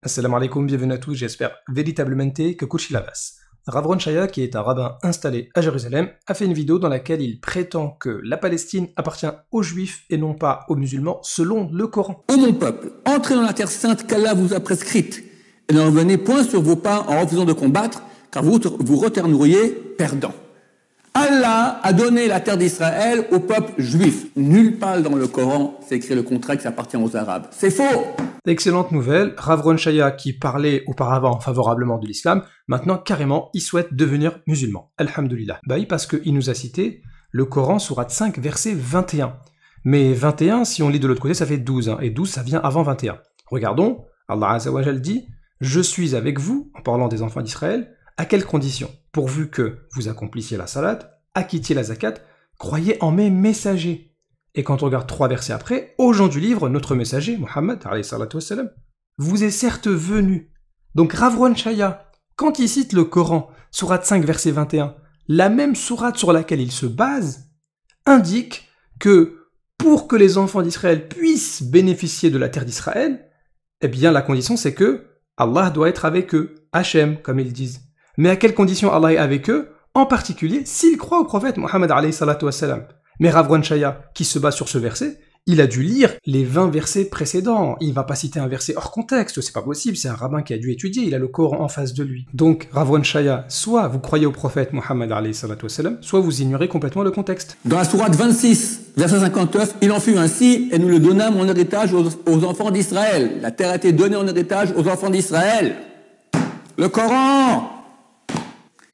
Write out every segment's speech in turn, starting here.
Assalamu alaikum, bienvenue à tous, j'espère véritablement que Kushi Lavas. Rav Ron Shaya, qui est un rabbin installé à Jérusalem, a fait une vidéo dans laquelle il prétend que la Palestine appartient aux juifs et non pas aux musulmans, selon le Coran. Ô mon peuple, entrez dans la terre sainte qu'Allah vous a prescrite, et ne revenez point sur vos pas en refusant de combattre, car vous retourneriez perdants. Allah a donné la terre d'Israël au peuple juif. Nulle part dans le Coran c'est écrit le contraire que ça appartient aux Arabes. C'est faux! Excellente nouvelle, Rav Ron Shaya, qui parlait auparavant favorablement de l'islam, maintenant carrément il souhaite devenir musulman. Alhamdulillah. Bah oui, parce qu'il nous a cité le Coran, sourate 5, verset 21. Mais 21, si on lit de l'autre côté, ça fait 12, et 12 ça vient avant 21. Regardons, Allah Azza wa Jal dit « Je suis avec vous », en parlant des enfants d'Israël, à quelles conditions? Pourvu que vous accomplissiez la salat, acquittiez la zakat, croyez en mes messagers. Et quand on regarde 3 versets après, aux gens du livre, notre messager, Muhammad, vous est certes venu. Donc Rav Ron Shaya, quand il cite le Coran, sourate 5, verset 21, la même sourate sur laquelle il se base, indique que pour que les enfants d'Israël puissent bénéficier de la terre d'Israël, eh bien la condition c'est que Allah doit être avec eux, Hachem, comme ils disent. Mais à quelles conditions Allah est avec eux? En particulier, s'ils croient au prophète Muhammad alayhi salatu wassalam. Mais Rav Ron Shaya, qui se base sur ce verset, il a dû lire les 20 versets précédents. Il va pas citer un verset hors contexte, c'est pas possible, c'est un rabbin qui a dû étudier, il a le Coran en face de lui. Donc, Rav Ron Shaya, soit vous croyez au prophète Muhammad alayhi salatu wassalam, soit vous ignorez complètement le contexte. Dans la sourate 26, verset 59, il en fut ainsi, et nous le donnâmes en héritage aux enfants d'Israël. La terre a été donnée en héritage aux enfants d'Israël. Le Coran!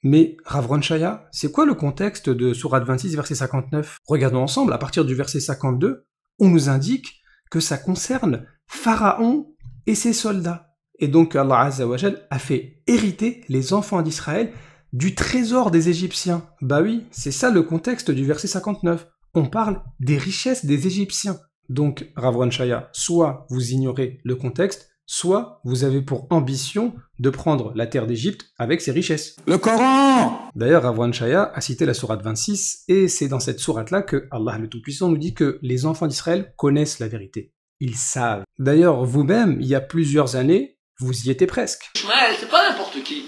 Mais, Rav Ron Shaya, c'est quoi le contexte de sourate 26, verset 59? Regardons ensemble, à partir du verset 52, on nous indique que ça concerne Pharaon et ses soldats. Et donc Allah Azza wa Jal a fait hériter les enfants d'Israël du trésor des Égyptiens. Bah oui, c'est ça le contexte du verset 59. On parle des richesses des Égyptiens. Donc, Rav Ron Shaya, soit vous ignorez le contexte, soit vous avez pour ambition de prendre la terre d'Égypte avec ses richesses. Le Coran! D'ailleurs, Rav Ron Shaya a cité la sourate 26, et c'est dans cette sourate-là que Allah le Tout-Puissant nous dit que les enfants d'Israël connaissent la vérité. Ils savent. D'ailleurs, vous-même, il y a plusieurs années, vous y étiez presque. Ishmaël, c'est pas n'importe qui.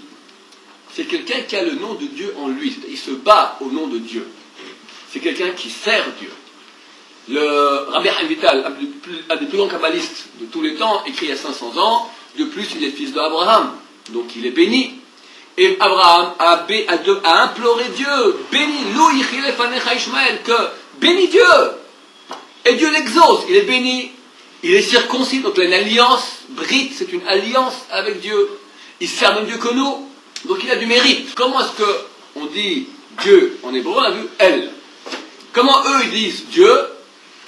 C'est quelqu'un qui a le nom de Dieu en lui. Il se bat au nom de Dieu. C'est quelqu'un qui sert Dieu. Le Rabbi Chaim Vital, un des plus grands kabbalistes de tous les temps, écrit il y a 500 ans. De plus, il est fils d'Abraham, donc il est béni. Et Abraham a imploré Dieu, béni, Lou Yichile Fanecha Ishmaël, que bénis Dieu. Et Dieu l'exauce, il est béni. Il est circoncis, donc il a une alliance. Brit, c'est une alliance avec Dieu. Il sert même Dieu que nous, donc il a du mérite. Comment est-ce qu'on dit Dieu en hébreu? On a vu El. Comment eux ils disent Dieu?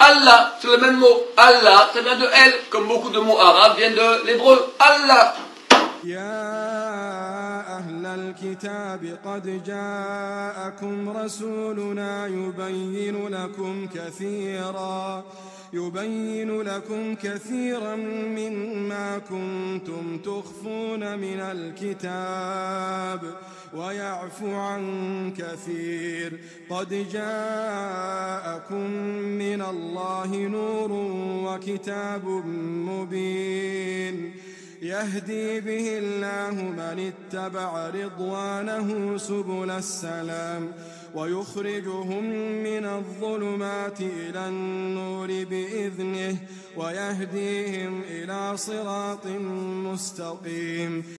Allah, c'est le même mot. Allah, ça vient de El, comme beaucoup de mots arabes viennent de l'hébreu. Allah. يا أهل الكتاب قد جاءكم رسولنا يبين لكم كثيرا مما كنتم تخفون من الكتاب ويعفو عن كثير قد جاءكم من الله نور وكتاب مبين يهدي به الله من اتبع رضوانه سبل السلام ويخرجهم من الظلمات إلى النور بإذنه ويهديهم إلى صراط مستقيم